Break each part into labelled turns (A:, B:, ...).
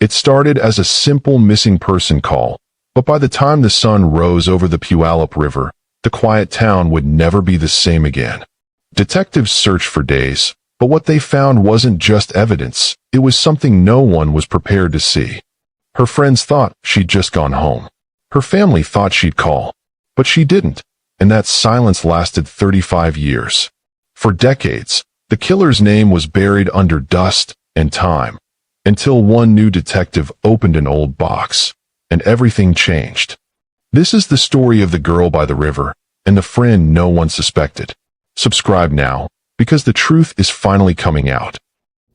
A: It started as a simple missing person call, but by the time the sun rose over the Puyallup River, the quiet town would never be the same again. Detectives searched for days, but what they found wasn't just evidence, it was something no one was prepared to see. Her friends thought she'd just gone home. Her family thought she'd call, but she didn't, and that silence lasted 35 years. For decades, the killer's name was buried under dust and time, until one new detective opened an old box, and everything changed. This is the story of the girl by the river, and the friend no one suspected. Subscribe now, because the truth is finally coming out.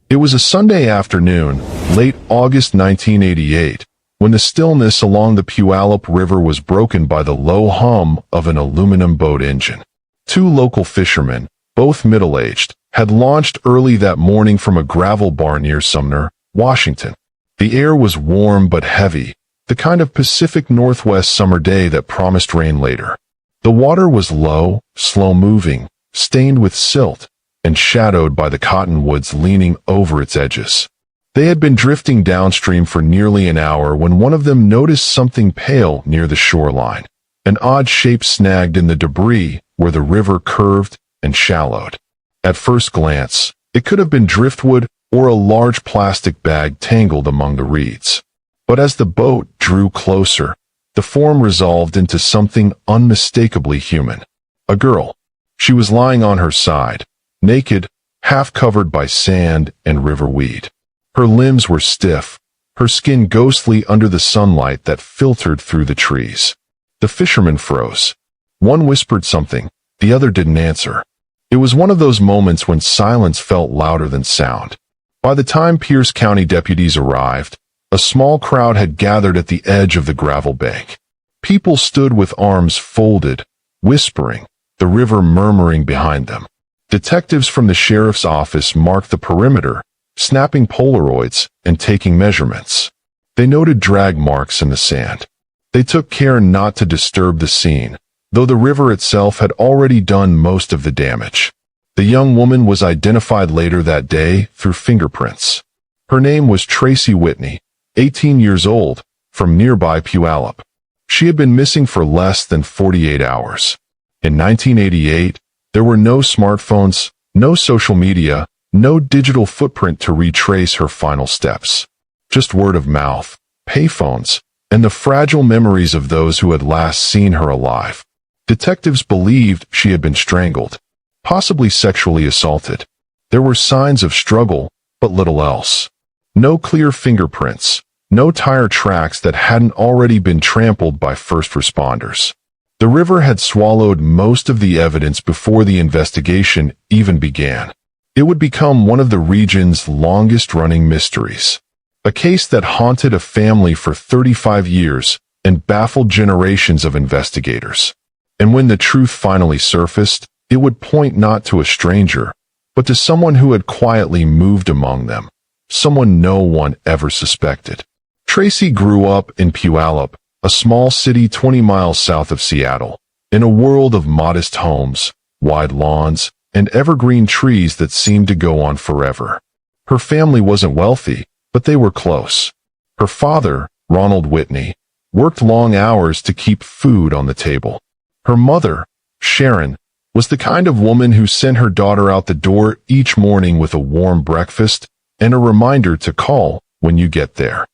A: It was a Sunday afternoon, late August 1988, when the stillness along the Puyallup River was broken by the low hum of an aluminum boat engine. Two local fishermen, both middle-aged, had launched early that morning from a gravel bar near Sumner, Washington. The air was warm but heavy, the kind of Pacific Northwest summer day that promised rain later. The water was low, slow-moving, stained with silt, and shadowed by the cottonwoods leaning over its edges. They had been drifting downstream for nearly an hour when one of them noticed something pale near the shoreline, an odd shape snagged in the debris where the river curved and shallowed. At first glance, it could have been driftwood or a large plastic bag tangled among the reeds. But as the boat drew closer, the form resolved into something unmistakably human. A girl. She was lying on her side, naked, half covered by sand and river weed. Her limbs were stiff, her skin ghostly under the sunlight that filtered through the trees. The fishermen froze. One whispered something, the other didn't answer. It was one of those moments when silence felt louder than sound. By the time Pierce County deputies arrived, a small crowd had gathered at the edge of the gravel bank. People stood with arms folded, whispering, the river murmuring behind them. Detectives from the sheriff's office marked the perimeter, snapping Polaroids and taking measurements. They noted drag marks in the sand. They took care not to disturb the scene, though the river itself had already done most of the damage. The young woman was identified later that day through fingerprints. Her name was Tracy Whitney, 18 years old, from nearby Puyallup. She had been missing for less than 48 hours. In 1988, there were no smartphones, no social media, no digital footprint to retrace her final steps. Just word of mouth, payphones, and the fragile memories of those who had last seen her alive. Detectives believed she had been strangled, possibly sexually assaulted. There were signs of struggle, but little else. No clear fingerprints, no tire tracks that hadn't already been trampled by first responders. The river had swallowed most of the evidence before the investigation even began. It would become one of the region's longest-running mysteries. A case that haunted a family for 35 years and baffled generations of investigators. And when the truth finally surfaced, it would point not to a stranger, but to someone who had quietly moved among them. Someone no one ever suspected. Tracy grew up in Puyallup, a small city 20 miles south of Seattle, in a world of modest homes, wide lawns, and evergreen trees that seemed to go on forever. Her family wasn't wealthy, but they were close. Her father, Ronald Whitney, worked long hours to keep food on the table. Her mother, Sharon, was the kind of woman who sent her daughter out the door each morning with a warm breakfast and a reminder to call when you get there.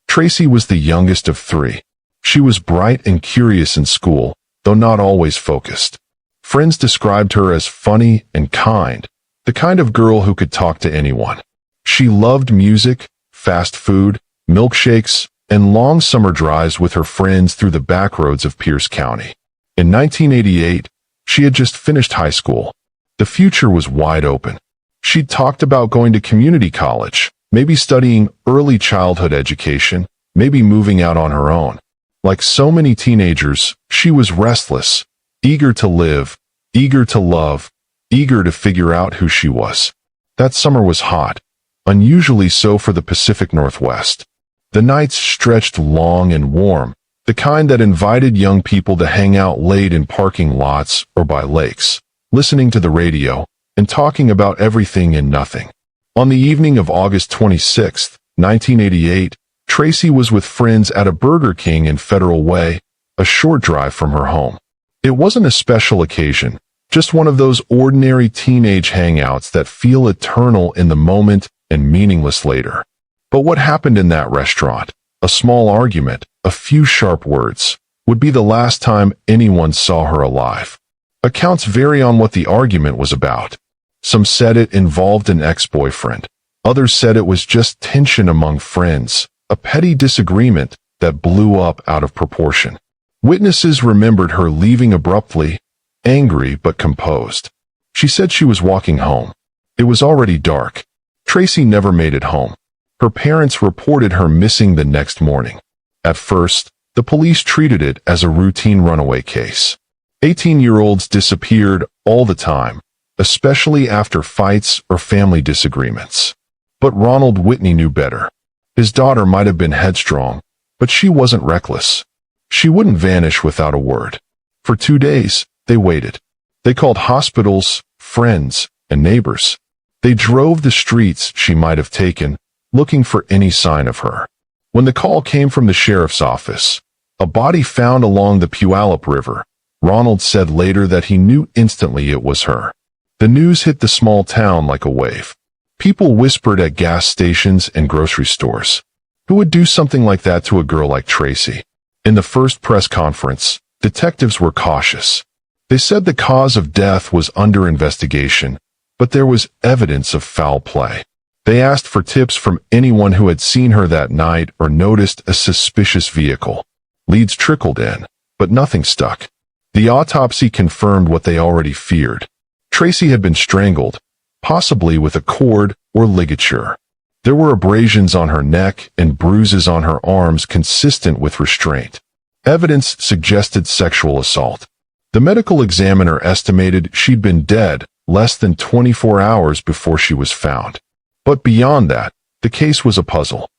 A: Tracy was the youngest of three. She was bright and curious in school, though not always focused. Friends described her as funny and kind, the kind of girl who could talk to anyone. She loved music, fast food, milkshakes, and long summer drives with her friends through the back roads of Pierce County. In 1988, she had just finished high school. The future was wide open. She'd talked about going to community college, maybe studying early childhood education, maybe moving out on her own. Like so many teenagers, she was restless, eager to live, eager to love, eager to figure out who she was. That summer was hot, unusually so for the Pacific Northwest. The nights stretched long and warm, the kind that invited young people to hang out late in parking lots or by lakes, listening to the radio and talking about everything and nothing. On the evening of August 26, 1988, Tracy was with friends at a Burger King in Federal Way, a short drive from her home. It wasn't a special occasion, just one of those ordinary teenage hangouts that feel eternal in the moment and meaningless later. But what happened in that restaurant, a small argument, a few sharp words, would be the last time anyone saw her alive. Accounts vary on what the argument was about. Some said it involved an ex-boyfriend. Others said it was just tension among friends, a petty disagreement that blew up out of proportion. Witnesses remembered her leaving abruptly, angry but composed. She said she was walking home. It was already dark. Tracy never made it home. Her parents reported her missing the next morning. At first, the police treated it as a routine runaway case. 18-year-olds disappeared all the time, especially after fights or family disagreements. But Ronald Whitney knew better. His daughter might have been headstrong, but she wasn't reckless. She wouldn't vanish without a word. For 2 days, they waited. They called hospitals, friends, and neighbors. They drove the streets she might have taken, looking for any sign of her. When the call came from the sheriff's office, a body found along the Puyallup River, Ronald said later that he knew instantly it was her. The news hit the small town like a wave. People whispered at gas stations and grocery stores. Who would do something like that to a girl like Tracy? In the first press conference, detectives were cautious. They said the cause of death was under investigation, but there was evidence of foul play. They asked for tips from anyone who had seen her that night or noticed a suspicious vehicle. Leads trickled in, but nothing stuck. The autopsy confirmed what they already feared. Tracy had been strangled, possibly with a cord or ligature. There were abrasions on her neck and bruises on her arms consistent with restraint. Evidence suggested sexual assault. The medical examiner estimated she'd been dead less than 24 hours before she was found. But beyond that, the case was a puzzle.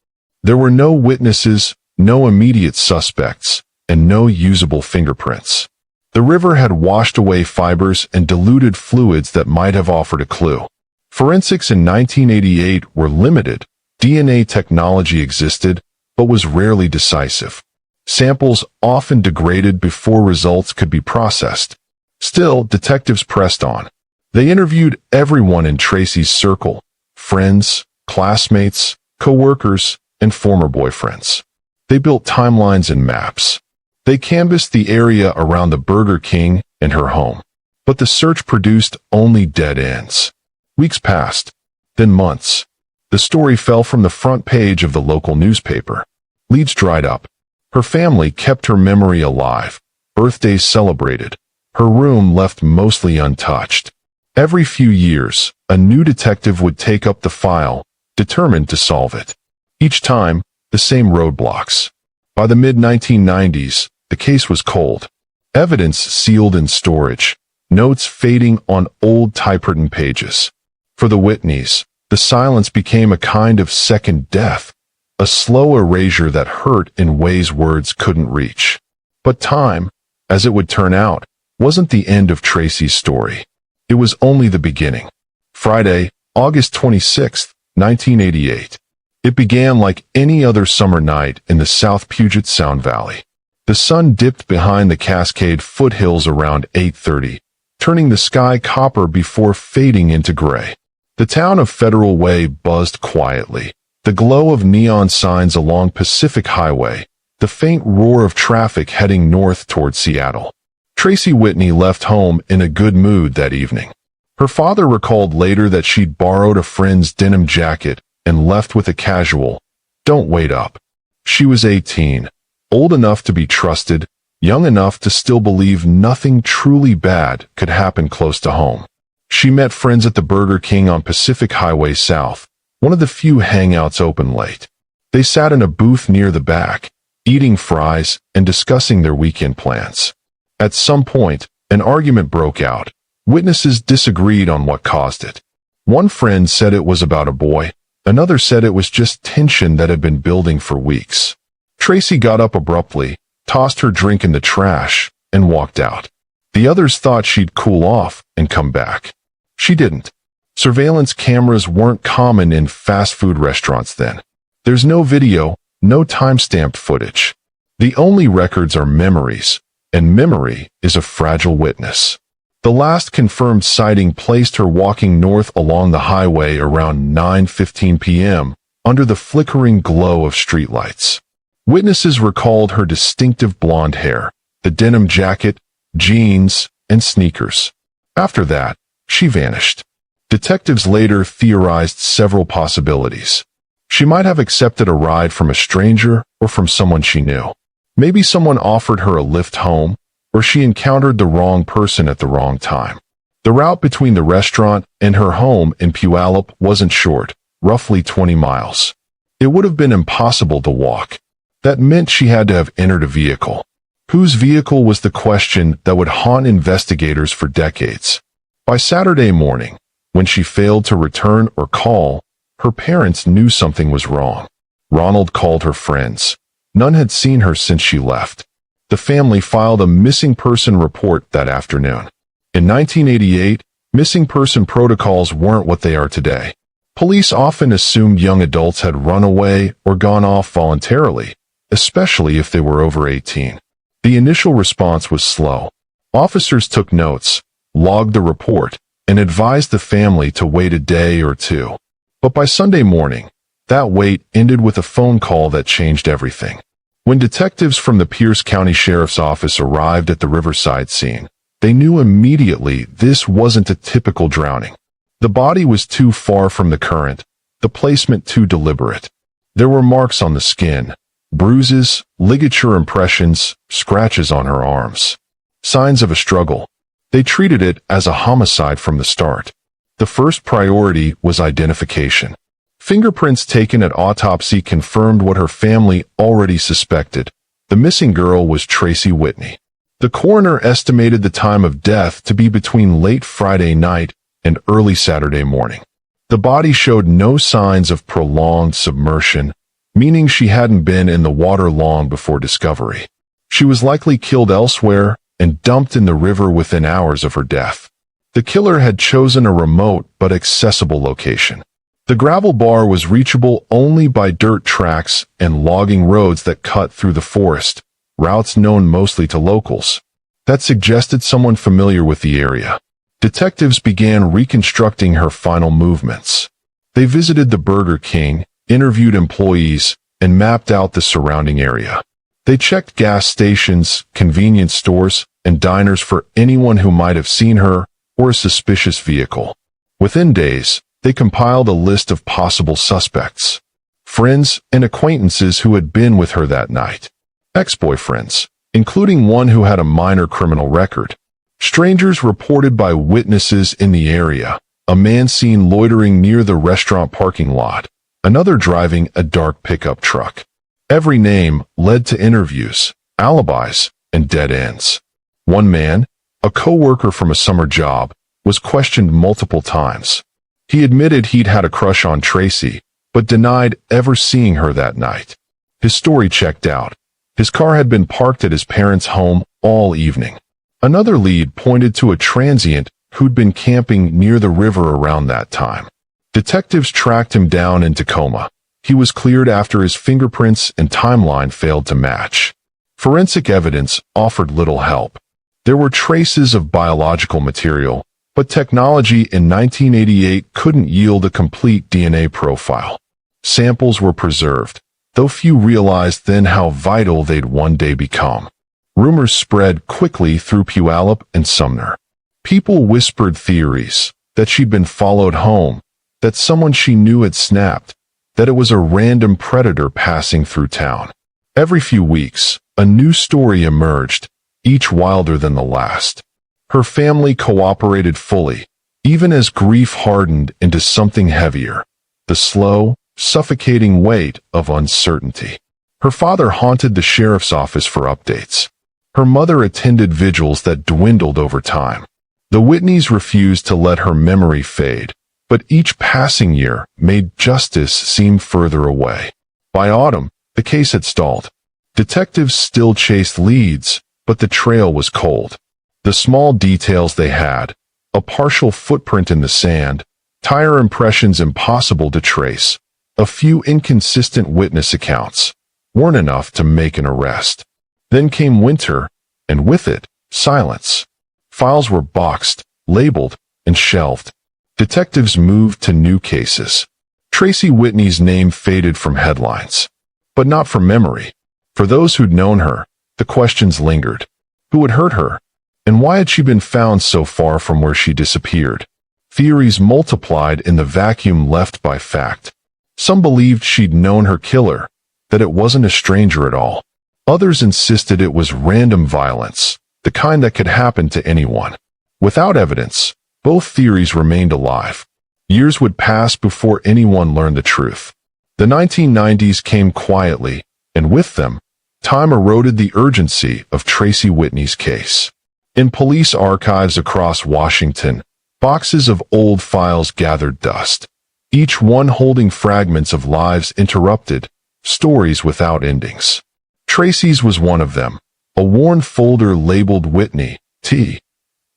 A: There were no witnesses, no immediate suspects, and no usable fingerprints. The river had washed away fibers and diluted fluids that might have offered a clue. Forensics in 1988 were limited. DNA technology existed, but was rarely decisive. Samples often degraded before results could be processed. Still, detectives pressed on. They interviewed everyone in Tracy's circle: friends, classmates, co-workers, and former boyfriends. They built timelines and maps. They canvassed the area around the Burger King and her home. But the search produced only dead ends. Weeks passed, then months. The story fell from the front page of the local newspaper. Leads dried up. Her family kept her memory alive. Birthdays celebrated. Her room left mostly untouched. Every few years, a new detective would take up the file, determined to solve it. Each time, the same roadblocks. By the mid-1990s, the case was cold. Evidence sealed in storage, notes fading on old typewritten pages. For the Whitneys, the silence became a kind of second death, a slow erasure that hurt in ways words couldn't reach. But time, as it would turn out, wasn't the end of Tracy's story. It was only the beginning. Friday, August 26, 1988. It began like any other summer night in the South Puget Sound Valley. The sun dipped behind the Cascade foothills around 8:30, turning the sky copper before fading into gray. The town of Federal Way buzzed quietly, the glow of neon signs along Pacific Highway, the faint roar of traffic heading north toward Seattle. Tracy Whitney left home in a good mood that evening. Her father recalled later that she'd borrowed a friend's denim jacket and left with a casual, "Don't wait up." She was 18, old enough to be trusted, young enough to still believe nothing truly bad could happen close to home. She met friends at the Burger King on Pacific Highway South, one of the few hangouts open late. They sat in a booth near the back, eating fries and discussing their weekend plans. At some point, an argument broke out. Witnesses disagreed on what caused it. One friend said it was about a boy. Another said it was just tension that had been building for weeks. Tracy got up abruptly, tossed her drink in the trash, and walked out. The others thought she'd cool off and come back. She didn't. Surveillance cameras weren't common in fast food restaurants then. There's no video, no time-stamped footage. The only records are memories, and memory is a fragile witness. The last confirmed sighting placed her walking north along the highway around 9:15 p.m. under the flickering glow of streetlights. Witnesses recalled her distinctive blonde hair, the denim jacket, jeans, and sneakers. After that, she vanished. Detectives later theorized several possibilities. She might have accepted a ride from a stranger or from someone she knew. Maybe someone offered her a lift home, or she encountered the wrong person at the wrong time. The route between the restaurant and her home in Puyallup wasn't short, roughly 20 miles. It would have been impossible to walk. That meant she had to have entered a vehicle. Whose vehicle was the question that would haunt investigators for decades. By Saturday morning, when she failed to return or call, her parents knew something was wrong. Ronald called her friends. None had seen her since she left. The family filed a missing person report that afternoon. In 1988, missing person protocols weren't what they are today. Police often assumed young adults had run away or gone off voluntarily, especially if they were over 18. The initial response was slow. Officers took notes, logged the report, and advised the family to wait a day or two. But by Sunday morning, that wait ended with a phone call that changed everything. When detectives from the Pierce County Sheriff's Office arrived at the Riverside scene, they knew immediately this wasn't a typical drowning. The body was too far from the current, the placement too deliberate. There were marks on the skin, bruises, ligature impressions, scratches on her arms. Signs of a struggle. They treated it as a homicide from the start. The first priority was identification. Fingerprints taken at autopsy confirmed what her family already suspected. The missing girl was Tracy Whitney. The coroner estimated the time of death to be between late Friday night and early Saturday morning. The body showed no signs of prolonged submersion, meaning she hadn't been in the water long before discovery. She was likely killed elsewhere and dumped in the river within hours of her death. The killer had chosen a remote but accessible location. The gravel bar was reachable only by dirt tracks and logging roads that cut through the forest, routes known mostly to locals. That suggested someone familiar with the area. Detectives began reconstructing her final movements. They visited the Burger King, interviewed employees, and mapped out the surrounding area. They checked gas stations, convenience stores, and diners for anyone who might have seen her or a suspicious vehicle. Within days, they compiled a list of possible suspects. Friends and acquaintances who had been with her that night. Ex-boyfriends, including one who had a minor criminal record. Strangers reported by witnesses in the area. A man seen loitering near the restaurant parking lot. Another driving a dark pickup truck. Every name led to interviews, alibis, and dead ends. One man, a co-worker from a summer job, was questioned multiple times. He admitted he'd had a crush on Tracy, but denied ever seeing her that night. His story checked out. His car had been parked at his parents' home all evening. Another lead pointed to a transient who'd been camping near the river around that time. Detectives tracked him down in Tacoma. He was cleared after his fingerprints and timeline failed to match. Forensic evidence offered little help. There were traces of biological material, but technology in 1988 couldn't yield a complete DNA profile. Samples were preserved, though few realized then how vital they'd one day become. Rumors spread quickly through Puyallup and Sumner. People whispered theories, that she'd been followed home, that someone she knew had snapped, that it was a random predator passing through town. Every few weeks, a new story emerged, each wilder than the last. Her family cooperated fully, even as grief hardened into something heavier, the slow, suffocating weight of uncertainty. Her father haunted the sheriff's office for updates. Her mother attended vigils that dwindled over time. The Whitneys refused to let her memory fade, but each passing year made justice seem further away. By autumn, the case had stalled. Detectives still chased leads, but the trail was cold. The small details they had, a partial footprint in the sand, tire impressions impossible to trace, a few inconsistent witness accounts, weren't enough to make an arrest. Then came winter, and with it, silence. Files were boxed, labeled, and shelved. Detectives moved to new cases. Tracy Whitney's name faded from headlines. But not from memory. For those who'd known her, the questions lingered. Who had hurt her? And why had she been found so far from where she disappeared? Theories multiplied in the vacuum left by fact. Some believed she'd known her killer, that it wasn't a stranger at all. Others insisted it was random violence, the kind that could happen to anyone. Without evidence, both theories remained alive. Years would pass before anyone learned the truth. The 1990s came quietly, and with them, time eroded the urgency of Tracy Whitney's case. In police archives across Washington, boxes of old files gathered dust, each one holding fragments of lives interrupted, stories without endings. Tracy's was one of them, a worn folder labeled Whitney, T.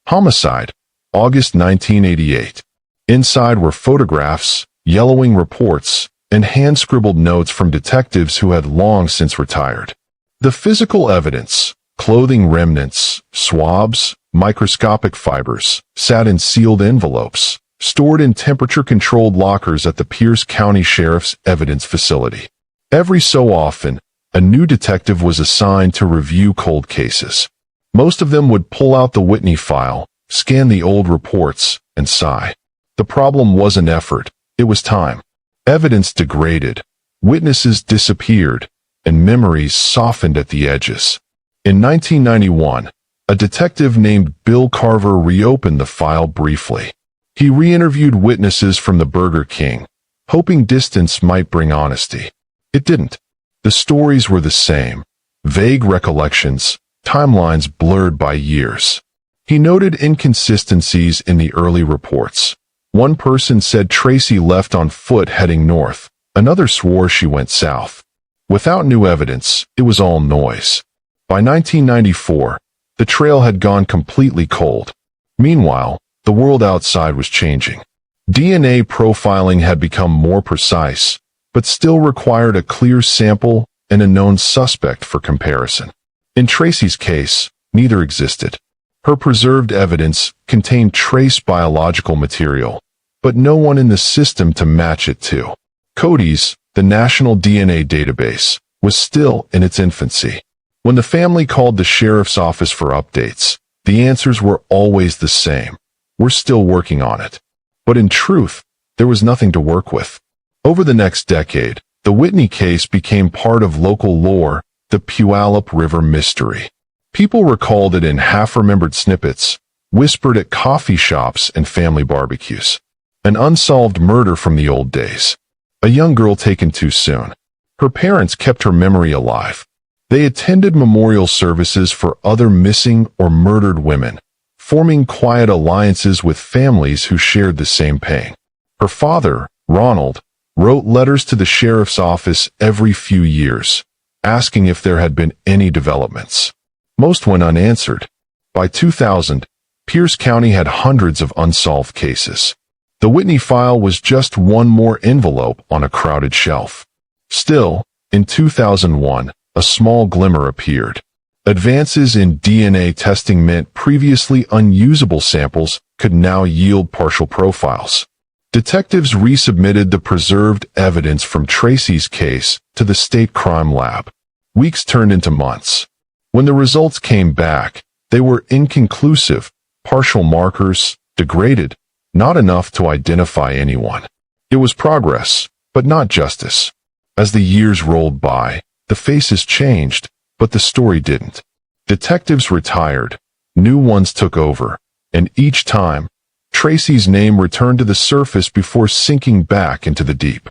A: Homicide, August 1988. Inside were photographs, yellowing reports, and hand-scribbled notes from detectives who had long since retired. The physical evidence, clothing remnants, swabs, microscopic fibers, sat in sealed envelopes, stored in temperature-controlled lockers at the Pierce County Sheriff's Evidence Facility. Every so often, a new detective was assigned to review cold cases. Most of them would pull out the Whitney file, scan the old reports, and sigh. The problem wasn't effort, it was time. Evidence degraded, witnesses disappeared, and memories softened at the edges. In 1991, a detective named Bill Carver reopened the file briefly. He re-interviewed witnesses from the Burger King, hoping distance might bring honesty. It didn't. The stories were the same, vague recollections, timelines blurred by years. He noted inconsistencies in the early reports. One person said Tracy left on foot heading north, another swore she went south. Without new evidence, it was all noise. By 1994, the trail had gone completely cold. Meanwhile, the world outside was changing. DNA profiling had become more precise, but still required a clear sample and a known suspect for comparison. In Tracy's case, neither existed. Her preserved evidence contained trace biological material, but no one in the system to match it to. CODIS, the National DNA Database, was still in its infancy. When the family called the sheriff's office for updates, the answers were always the same. We're still working on it. But in truth, there was nothing to work with. Over the next decade, the Whitney case became part of local lore, the Puyallup River mystery. People recalled it in half-remembered snippets, whispered at coffee shops and family barbecues. An unsolved murder from the old days. A young girl taken too soon. Her parents kept her memory alive. They attended memorial services for other missing or murdered women, forming quiet alliances with families who shared the same pain. Her father, Ronald, wrote letters to the sheriff's office every few years, asking if there had been any developments. Most went unanswered. By 2000, Pierce County had hundreds of unsolved cases. The Whitney file was just one more envelope on a crowded shelf. Still, in 2001, a small glimmer appeared. Advances in DNA testing meant previously unusable samples could now yield partial profiles. Detectives resubmitted the preserved evidence from Tracy's case to the state crime lab. Weeks turned into months. When the results came back, they were inconclusive, partial markers, degraded, not enough to identify anyone. It was progress, but not justice. As the years rolled by, the faces changed, but the story didn't. Detectives retired, new ones took over, and each time, Tracy's name returned to the surface before sinking back into the deep.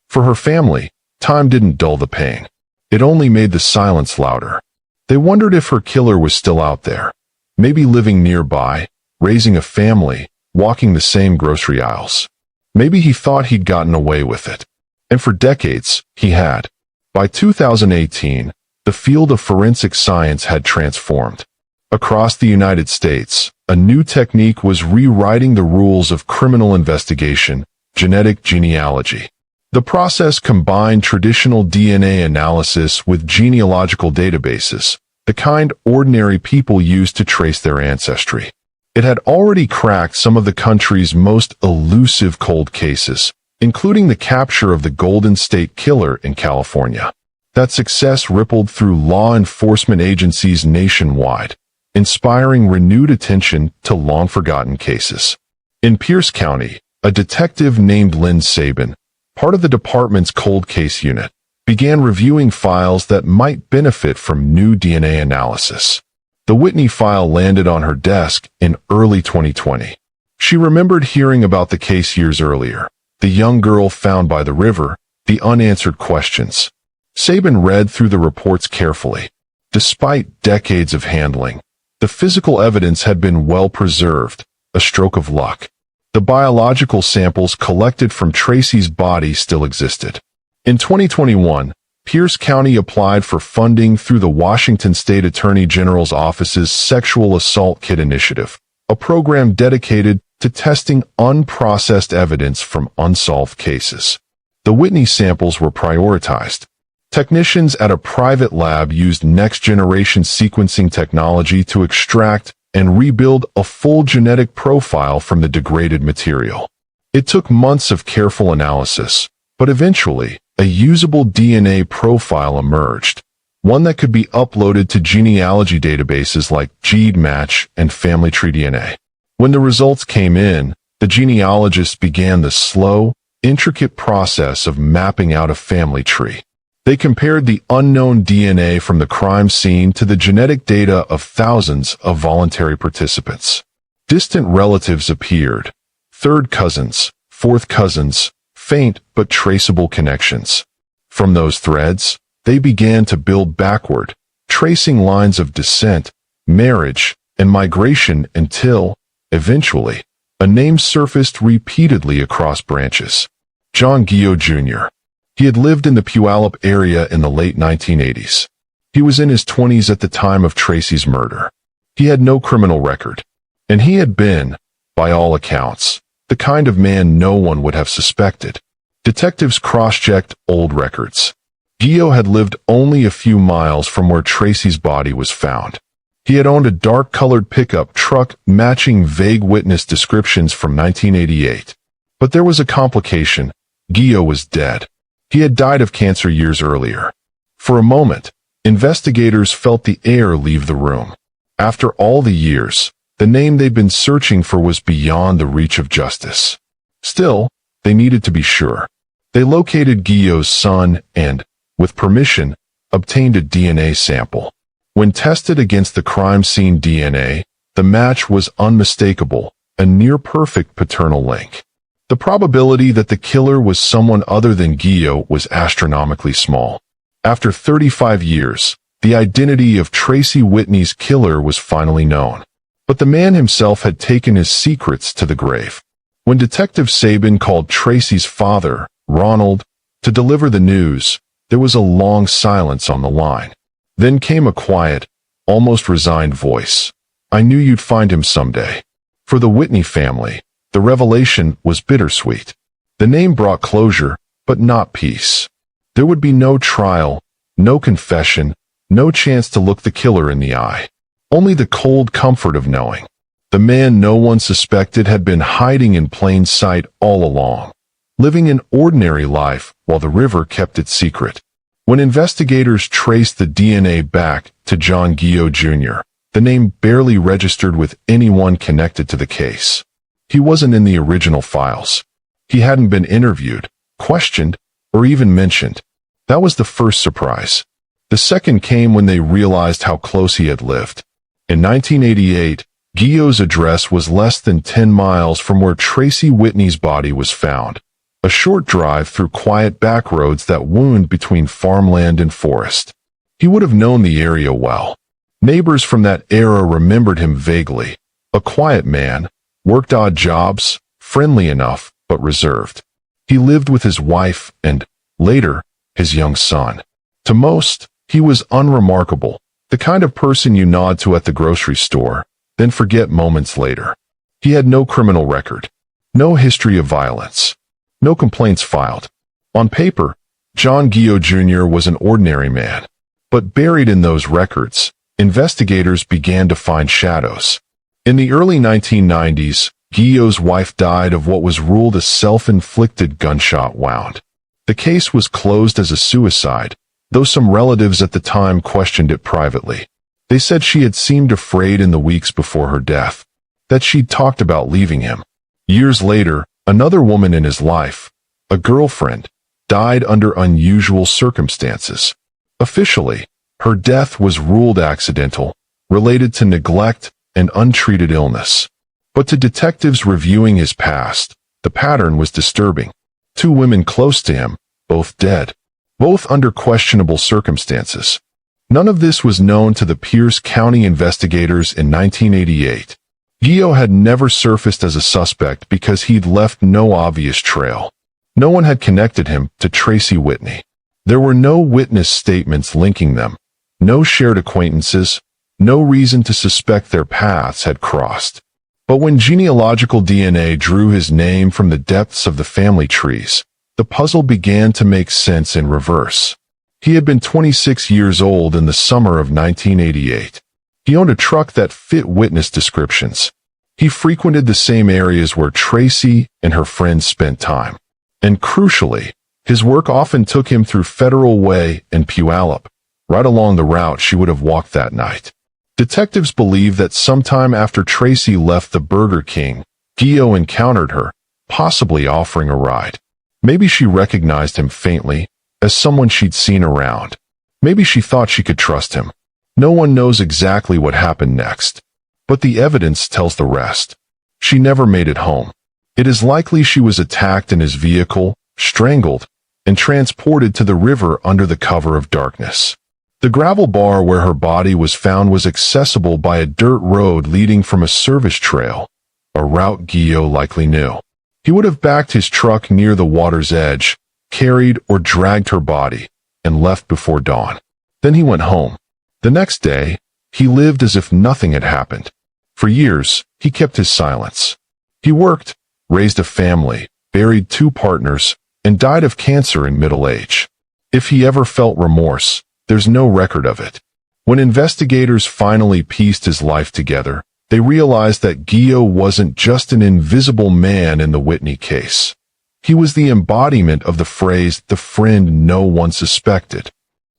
A: For her family, time didn't dull the pain. It only made the silence louder. They wondered if her killer was still out there, maybe living nearby, raising a family, walking the same grocery aisles. Maybe he thought he'd gotten away with it. And for decades, he had. By 2018, the field of forensic science had transformed. Across the United States, a new technique was rewriting the rules of criminal investigation, genetic genealogy. The process combined traditional DNA analysis with genealogical databases, the kind ordinary people use to trace their ancestry. It had already cracked some of the country's most elusive cold cases, including the capture of the Golden State Killer in California. That success rippled through law enforcement agencies nationwide, inspiring renewed attention to long-forgotten cases. In Pierce County, a detective named Lynn Sabin, part of the department's cold case unit, began reviewing files that might benefit from new DNA analysis. The Whitney file landed on her desk in early 2020. She remembered hearing about the case years earlier, the young girl found by the river, the unanswered questions. Sabin read through the reports carefully. Despite decades of handling, the physical evidence had been well preserved, a stroke of luck. The biological samples collected from Tracy's body still existed. In 2021, Pierce County applied for funding through the Washington State Attorney General's Office's Sexual Assault Kit Initiative, a program dedicated to testing unprocessed evidence from unsolved cases. The Whitney samples were prioritized. Technicians at a private lab used next-generation sequencing technology to extract and rebuild a full genetic profile from the degraded material. It took months of careful analysis, but eventually, a usable DNA profile emerged, one that could be uploaded to genealogy databases like GeneMatch and FamilyTree DNA. When the results came in, the genealogists began the slow, intricate process of mapping out a family tree. They compared the unknown DNA from the crime scene to the genetic data of thousands of voluntary participants. Distant relatives appeared, third cousins, fourth cousins, faint but traceable connections. From those threads, they began to build backward, tracing lines of descent, marriage, and migration until, eventually, a name surfaced repeatedly across branches. John Guillot Jr. He had lived in the Puyallup area in the late 1980s. He was in his 20s at the time of Tracy's murder. He had no criminal record, and he had been, by all accounts, the kind of man no one would have suspected. Detectives cross-checked old records. Guillot had lived only a few miles from where Tracy's body was found. He had owned a dark-colored pickup truck matching vague witness descriptions from 1988. But there was a complication. Guillot was dead. He had died of cancer years earlier. For a moment, investigators felt the air leave the room. After all the years, the name they'd been searching for was beyond the reach of justice. Still, they needed to be sure. They located Guillot's son and, with permission, obtained a DNA sample. When tested against the crime scene DNA, the match was unmistakable, a near-perfect paternal link. The probability that the killer was someone other than Guillot was astronomically small. After 35 years, the identity of Tracy Whitney's killer was finally known. But the man himself had taken his secrets to the grave. When Detective Sabin called Tracy's father, Ronald, to deliver the news, there was a long silence on the line. Then came a quiet, almost resigned voice. "I knew you'd find him someday." For the Whitney family, the revelation was bittersweet. The name brought closure, but not peace. There would be no trial, no confession, no chance to look the killer in the eye. Only the cold comfort of knowing. The man no one suspected had been hiding in plain sight all along, living an ordinary life while the river kept it secret. When investigators traced the DNA back to John Guillot Jr., the name barely registered with anyone connected to the case. He wasn't in the original files. He hadn't been interviewed, questioned, or even mentioned. That was the first surprise. The second came when they realized how close he had lived. In 1988, Guillot's address was less than 10 miles from where Tracy Whitney's body was found, a short drive through quiet back roads that wound between farmland and forest. He would have known the area well. Neighbors from that era remembered him vaguely. A quiet man, worked odd jobs, friendly enough, but reserved. He lived with his wife and, later, his young son. To most, he was unremarkable, the kind of person you nod to at the grocery store, then forget moments later. He had no criminal record, no history of violence, no complaints filed. On paper, John Guillot Jr. was an ordinary man. But buried in those records, investigators began to find shadows. In the early 1990s, Guillot's wife died of what was ruled a self-inflicted gunshot wound. The case was closed as a suicide, though some relatives at the time questioned it privately. They said she had seemed afraid in the weeks before her death, that she'd talked about leaving him. Years later, another woman in his life, a girlfriend, died under unusual circumstances. Officially, her death was ruled accidental, related to neglect and untreated illness. But to detectives reviewing his past, the pattern was disturbing. Two women close to him, both dead, both under questionable circumstances. None of this was known to the Pierce County investigators in 1988. Guillot had never surfaced as a suspect because he'd left no obvious trail. No one had connected him to Tracy Whitney. There were no witness statements linking them, no shared acquaintances, no reason to suspect their paths had crossed. But when genealogical DNA drew his name from the depths of the family trees, the puzzle began to make sense in reverse. He had been 26 years old in the summer of 1988. He owned a truck that fit witness descriptions. He frequented the same areas where Tracy and her friends spent time. And crucially, his work often took him through Federal Way and Puyallup, right along the route she would have walked that night. Detectives believe that sometime after Tracy left the Burger King, Guillot encountered her, possibly offering a ride. Maybe she recognized him faintly, as someone she'd seen around. Maybe she thought she could trust him. No one knows exactly what happened next. But the evidence tells the rest. She never made it home. It is likely she was attacked in his vehicle, strangled, and transported to the river under the cover of darkness. The gravel bar where her body was found was accessible by a dirt road leading from a service trail, a route Guillot likely knew. He would have backed his truck near the water's edge, carried or dragged her body, and left before dawn. Then he went home. The next day, he lived as if nothing had happened. For years, he kept his silence. He worked, raised a family, buried two partners, and died of cancer in middle age. If he ever felt remorse, there's no record of it. When investigators finally pieced his life together, they realized that Guillot wasn't just an invisible man in the Whitney case. He was the embodiment of the phrase, the friend no one suspected.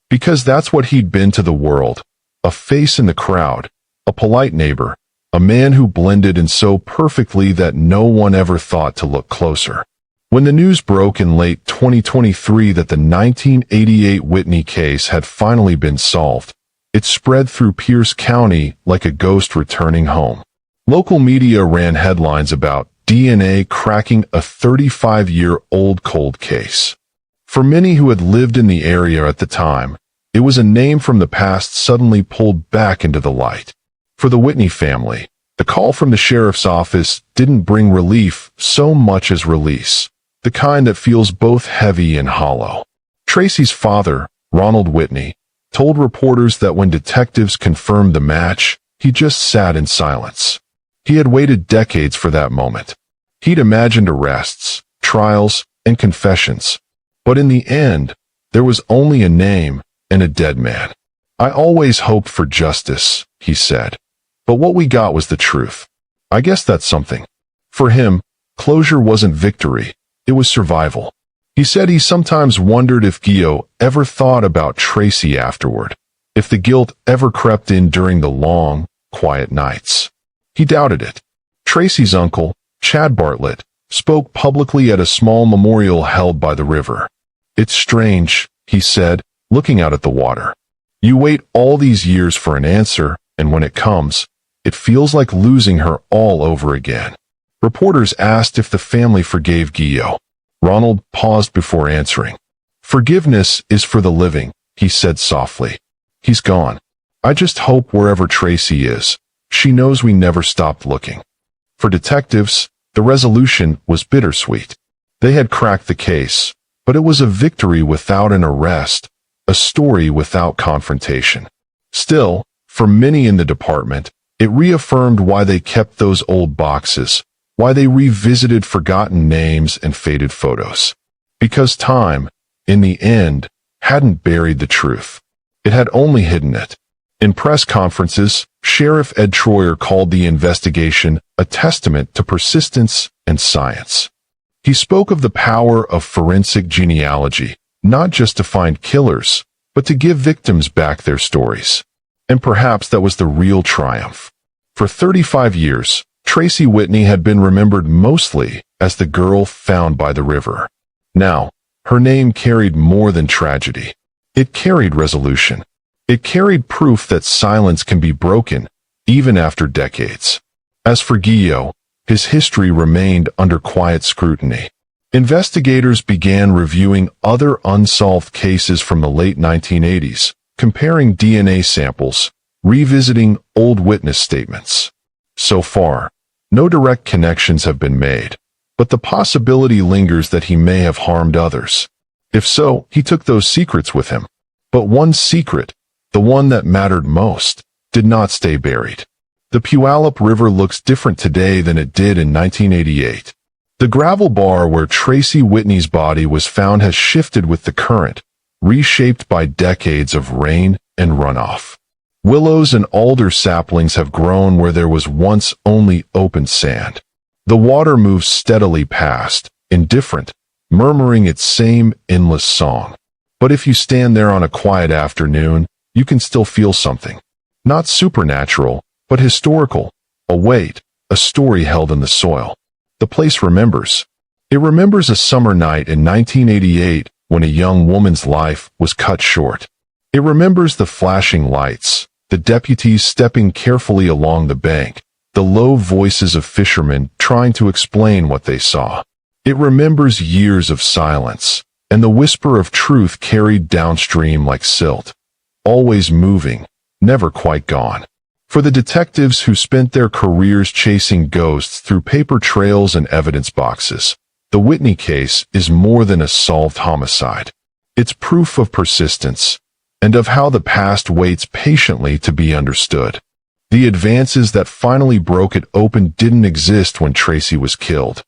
A: Because that's what he'd been to the world, a face in the crowd, a polite neighbor, a man who blended in so perfectly that no one ever thought to look closer. When the news broke in late 2023 that the 1988 Whitney case had finally been solved, it spread through Pierce County like a ghost returning home. Local media ran headlines about DNA cracking a 35-year-old cold case. For many who had lived in the area at the time, it was a name from the past suddenly pulled back into the light. For the Whitney family, the call from the sheriff's office didn't bring relief so much as release, the kind that feels both heavy and hollow. Tracy's father, Ronald Whitney, told reporters that when detectives confirmed the match, he just sat in silence. He had waited decades for that moment. He'd imagined arrests, trials, and confessions. But in the end, there was only a name and a dead man. I always hoped for justice, he said. But what we got was the truth. I guess that's something. For him, closure wasn't victory, it was survival. He said he sometimes wondered if Guillot ever thought about Tracy afterward, if the guilt ever crept in during the long, quiet nights. He doubted it. Tracy's uncle, Chad Bartlett, spoke publicly at a small memorial held by the river. It's strange, he said, looking out at the water. You wait all these years for an answer, and when it comes, it feels like losing her all over again. Reporters asked if the family forgave Guillot. Ronald paused before answering. Forgiveness is for the living, he said softly. He's gone. I just hope wherever Tracy is, she knows we never stopped looking. For detectives, the resolution was bittersweet. They had cracked the case, but it was a victory without an arrest, a story without confrontation. Still, for many in the department, it reaffirmed why they kept those old boxes, why they revisited forgotten names and faded photos. Because time, in the end, hadn't buried the truth. It had only hidden it. In press conferences, Sheriff Ed Troyer called the investigation a testament to persistence and science. He spoke of the power of forensic genealogy, not just to find killers, but to give victims back their stories. And perhaps that was the real triumph. For 35 years, Tracy Whitney had been remembered mostly as the girl found by the river. Now, her name carried more than tragedy. It carried resolution. It carried proof that silence can be broken, even after decades. As for Guillot, his history remained under quiet scrutiny. Investigators began reviewing other unsolved cases from the late 1980s, comparing DNA samples, revisiting old witness statements. So far, no direct connections have been made, but the possibility lingers that he may have harmed others. If so, he took those secrets with him. But one secret, the one that mattered most, did not stay buried. The Puyallup River looks different today than it did in 1988. The gravel bar where Tracy Whitney's body was found has shifted with the current, reshaped by decades of rain and runoff. Willows and alder saplings have grown where there was once only open sand. The water moves steadily past, indifferent, murmuring its same endless song. But if you stand there on a quiet afternoon, you can still feel something. Not supernatural, but historical. A weight, a story held in the soil. The place remembers. It remembers a summer night in 1988 when a young woman's life was cut short. It remembers the flashing lights, the deputies stepping carefully along the bank, the low voices of fishermen trying to explain what they saw. It remembers years of silence, and the whisper of truth carried downstream like silt. Always moving, never quite gone. For the detectives who spent their careers chasing ghosts through paper trails and evidence boxes, the Whitney case is more than a solved homicide. It's proof of persistence, and of how the past waits patiently to be understood. The advances that finally broke it open didn't exist when Tracy was killed.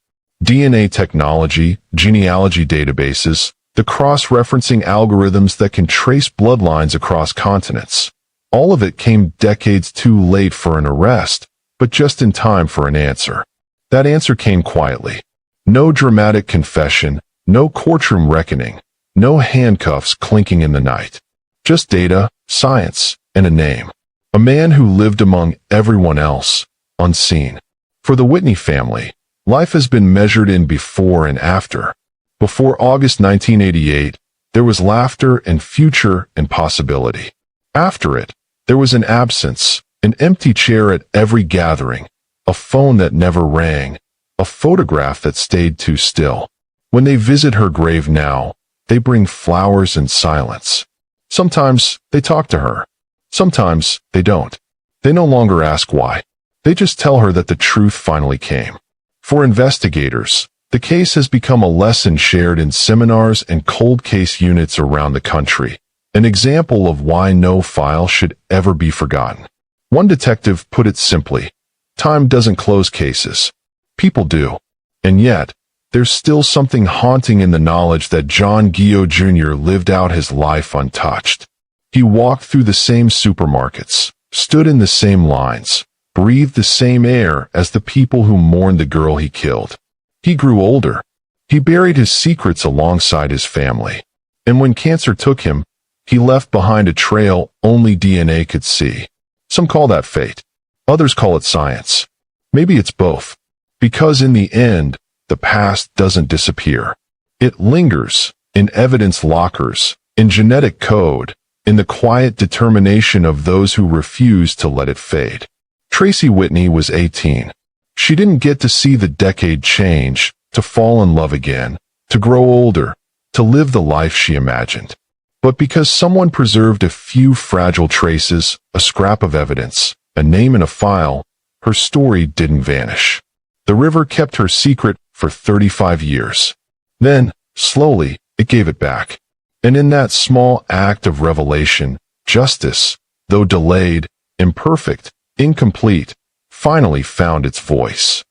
A: DNA technology, genealogy databases, the cross-referencing algorithms that can trace bloodlines across continents. All of it came decades too late for an arrest, but just in time for an answer. That answer came quietly. No dramatic confession, no courtroom reckoning, no handcuffs clinking in the night. Just data, science, and a name. A man who lived among everyone else, unseen. For the Whitney family, life has been measured in before and after. Before August 1988, there was laughter and future and possibility. After it, there was an absence, an empty chair at every gathering, a phone that never rang, a photograph that stayed too still. When they visit her grave now, they bring flowers and silence. Sometimes they talk to her. Sometimes they don't. They no longer ask why. They just tell her that the truth finally came. For investigators, the case has become a lesson shared in seminars and cold case units around the country. An example of why no file should ever be forgotten. One detective put it simply, time doesn't close cases. People do. And yet, there's still something haunting in the knowledge that John Guillot Jr. lived out his life untouched. He walked through the same supermarkets, stood in the same lines, breathed the same air as the people who mourned the girl he killed. He grew older. He buried his secrets alongside his family. And when cancer took him, he left behind a trail only DNA could see. Some call that fate. Others call it science. Maybe it's both. Because in the end, the past doesn't disappear. It lingers in evidence lockers, in genetic code, in the quiet determination of those who refuse to let it fade. Tracy Whitney was 18. She didn't get to see the decade change, to fall in love again, to grow older, to live the life she imagined. But because someone preserved a few fragile traces, a scrap of evidence, a name in a file, her story didn't vanish. The river kept her secret for 35 years. Then, slowly, it gave it back. And in that small act of revelation, justice, though delayed, imperfect, incomplete, finally found its voice.